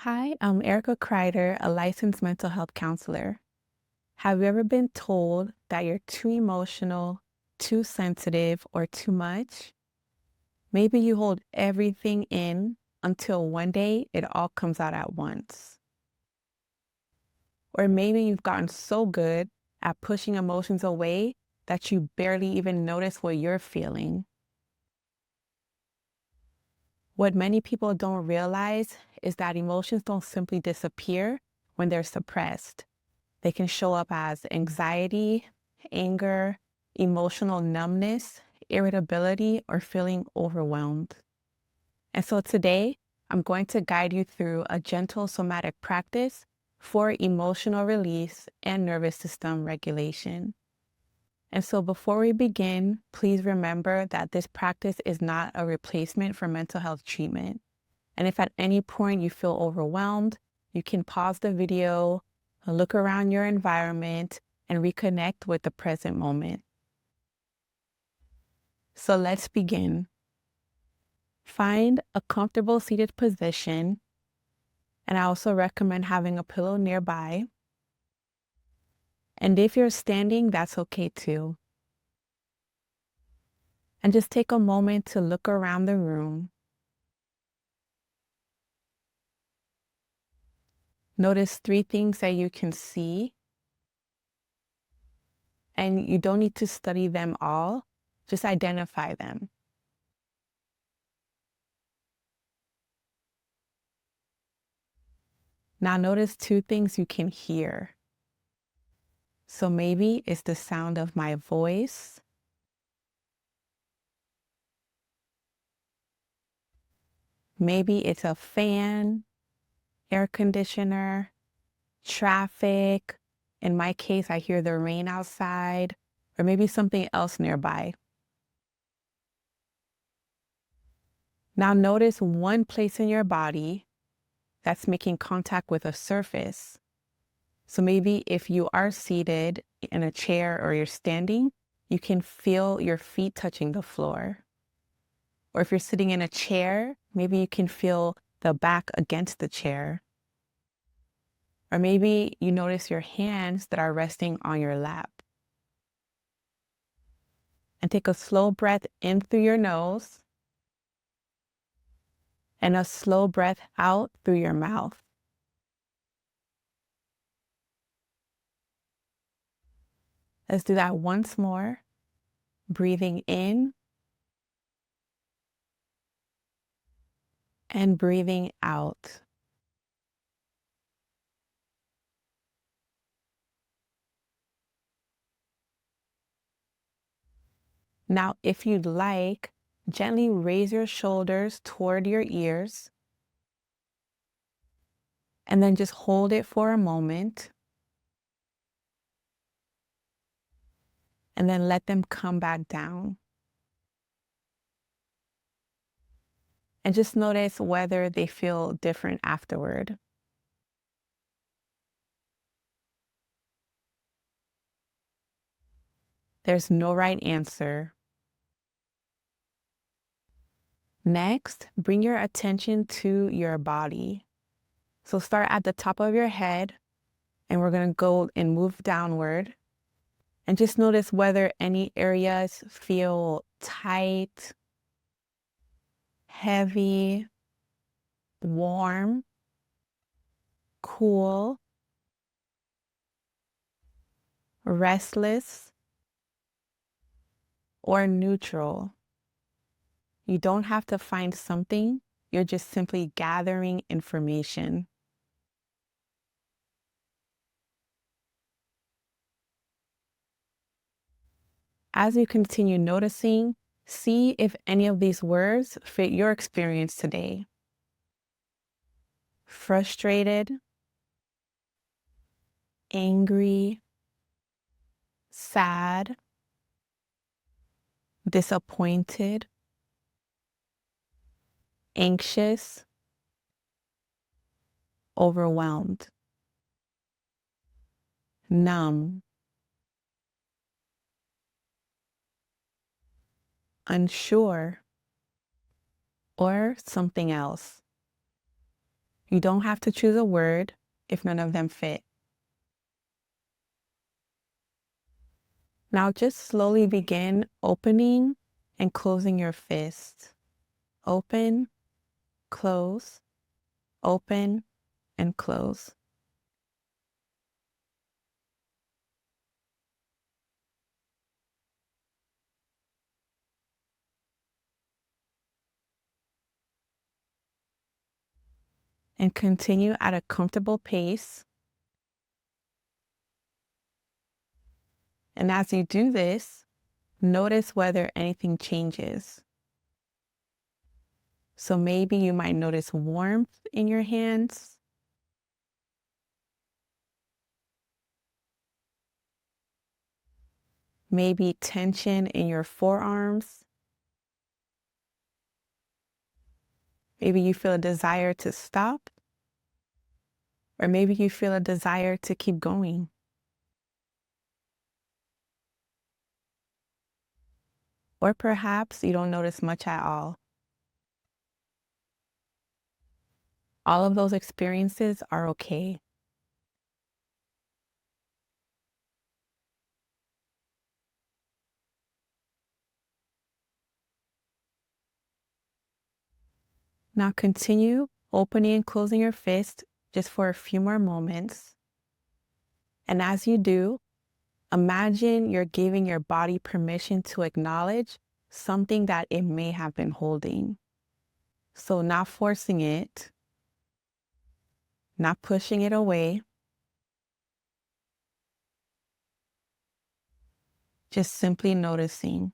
Hi, I'm Erica Kreider, a licensed mental health counselor. Have you ever been told that you're too emotional, too sensitive, or too much? Maybe you hold everything in until one day it all comes out at once. Or maybe you've gotten so good at pushing emotions away that you barely even notice what you're feeling. What many people don't realize is that emotions don't simply disappear when they're suppressed. They can show up as anxiety, anger, emotional numbness, irritability, or feeling overwhelmed. And so today, I'm going to guide you through a gentle somatic practice for emotional release and nervous system regulation. And so before we begin, please remember that this practice is not a replacement for mental health treatment. And if at any point you feel overwhelmed, you can pause the video, look around your environment, and reconnect with the present moment. So let's begin. Find a comfortable seated position, and I also recommend having a pillow nearby. And if you're standing, that's okay too. And just take a moment to look around the room. Notice three things that you can see, and you don't need to study them all, just identify them. Now notice two things you can hear. So maybe it's the sound of my voice. Maybe it's a fan, air conditioner, traffic. In my case, I hear the rain outside, or maybe something else nearby. Now notice one place in your body that's making contact with a surface. So maybe if you are seated in a chair or you're standing, you can feel your feet touching the floor. Or if you're sitting in a chair, maybe you can feel the back against the chair. Or maybe you notice your hands that are resting on your lap. And take a slow breath in through your nose and a slow breath out through your mouth. Let's do that once more. Breathing in and breathing out. Now, if you'd like, gently raise your shoulders toward your ears and then just hold it for a moment and then let them come back down. And just notice whether they feel different afterward. There's no right answer. Next, bring your attention to your body. So start at the top of your head, and we're going to go and move downward. And just notice whether any areas feel tight, heavy, warm, cool, restless, or neutral. You don't have to find something, you're just simply gathering information. As you continue noticing, see if any of these words fit your experience today. Frustrated, angry, sad, disappointed, anxious, overwhelmed, numb, unsure, or something else. You don't have to choose a word if none of them fit. Now just slowly begin opening and closing your fist. Open, close, open, and close. And continue at a comfortable pace. And as you do this, notice whether anything changes. So maybe you might notice warmth in your hands. Maybe tension in your forearms. Maybe you feel a desire to stop, or maybe you feel a desire to keep going. Or perhaps you don't notice much at all. All of those experiences are okay. Now continue opening and closing your fist just for a few more moments. And as you do, imagine you're giving your body permission to acknowledge something that it may have been holding. So not forcing it, not pushing it away, just simply noticing.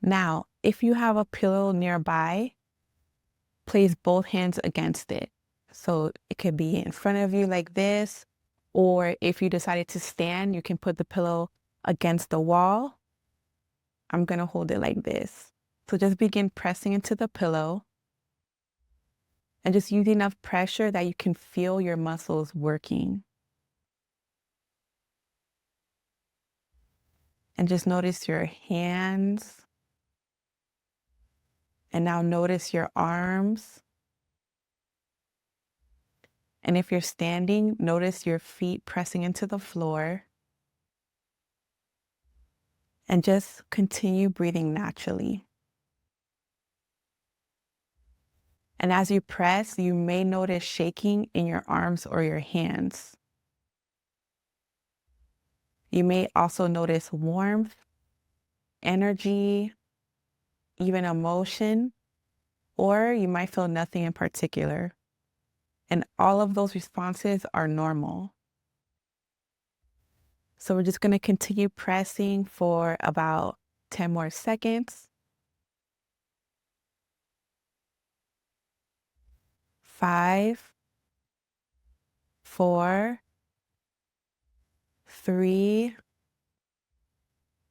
Now, if you have a pillow nearby, place both hands against it. So it could be in front of you like this, or if you decided to stand, you can put the pillow against the wall. I'm going to hold it like this. So just begin pressing into the pillow and just use enough pressure that you can feel your muscles working. And just notice your hands. And now notice your arms. And if you're standing, notice your feet pressing into the floor. And just continue breathing naturally. And as you press, you may notice shaking in your arms or your hands. You may also notice warmth, energy, even emotion, or you might feel nothing in particular. And all of those responses are normal. So we're just going to continue pressing for about 10 more seconds. 5, 4, 3,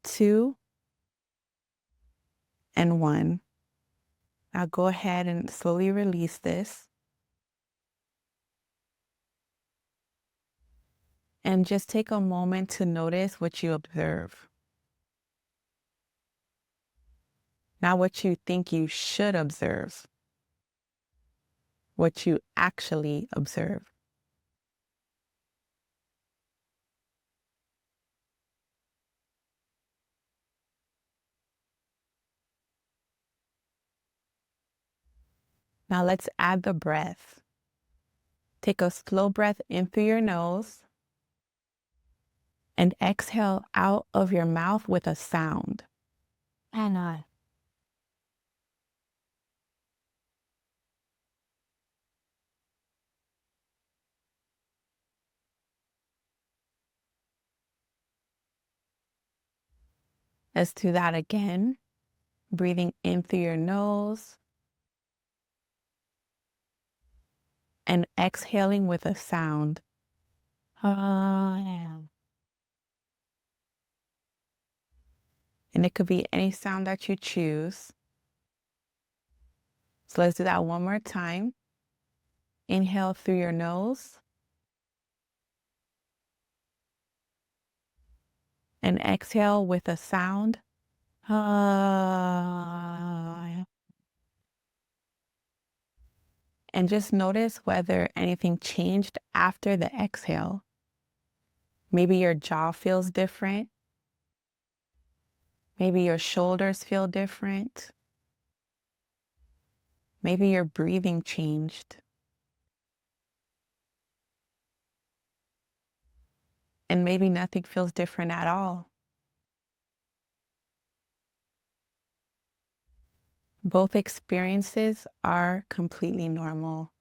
2, and 1. Now go ahead and slowly release this. And just take a moment to notice what you observe. Not what you think you should observe, what you actually observe. Now let's add the breath. Take a slow breath in through your nose and exhale out of your mouth with a sound. And let's do that again. Breathing in through your nose and exhaling with a sound. And it could be any sound that you choose. So let's do that one more time. Inhale through your nose and exhale with a sound. And just notice whether anything changed after the exhale. Maybe your jaw feels different. Maybe your shoulders feel different. Maybe your breathing changed. And maybe nothing feels different at all. Both experiences are completely normal.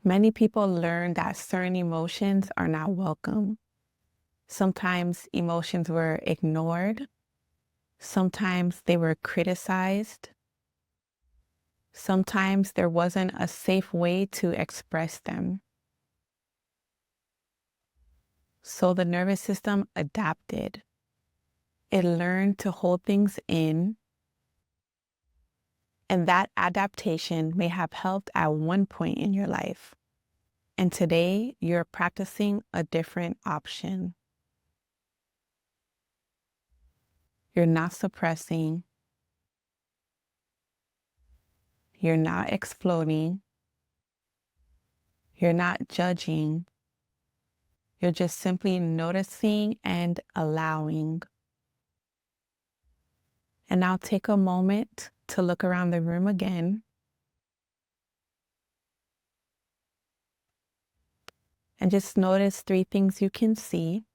Many people learn that certain emotions are not welcome. Sometimes emotions were ignored. Sometimes they were criticized. Sometimes there wasn't a safe way to express them. So the nervous system adapted. It learned to hold things in, and that adaptation may have helped at one point in your life. And today, you're practicing a different option. You're not suppressing. You're not exploding. You're not judging. You're just simply noticing and allowing. And now take a moment to look around the room again and just notice 3 things you can see.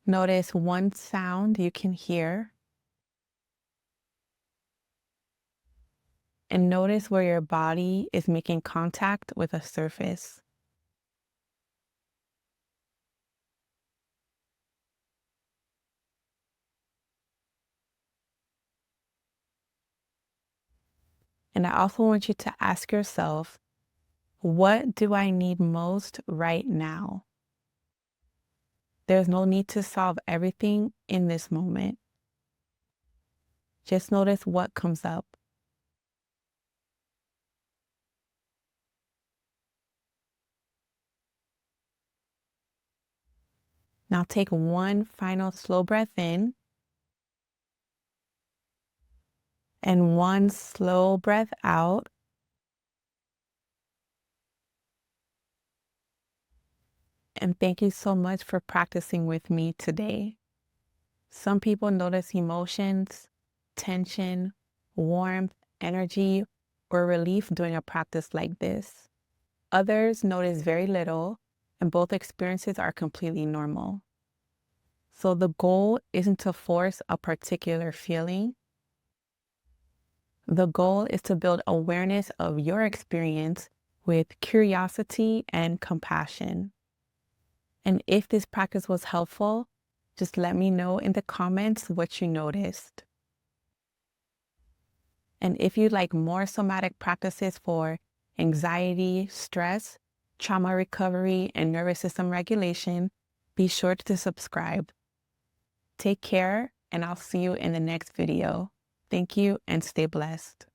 Notice 1 sound you can hear. And notice where your body is making contact with a surface. And I also want you to ask yourself, what do I need most right now? There's no need to solve everything in this moment. Just notice what comes up. Now take 1 final slow breath in and 1 slow breath out. And thank you so much for practicing with me today. Some people notice emotions, tension, warmth, energy, or relief during a practice like this. Others notice very little, and both experiences are completely normal. So the goal isn't to force a particular feeling. The goal is to build awareness of your experience with curiosity and compassion. And if this practice was helpful, just let me know in the comments what you noticed. And if you'd like more somatic practices for anxiety, stress, trauma recovery, and nervous system regulation, be sure to subscribe. Take care, and I'll see you in the next video. Thank you and stay blessed.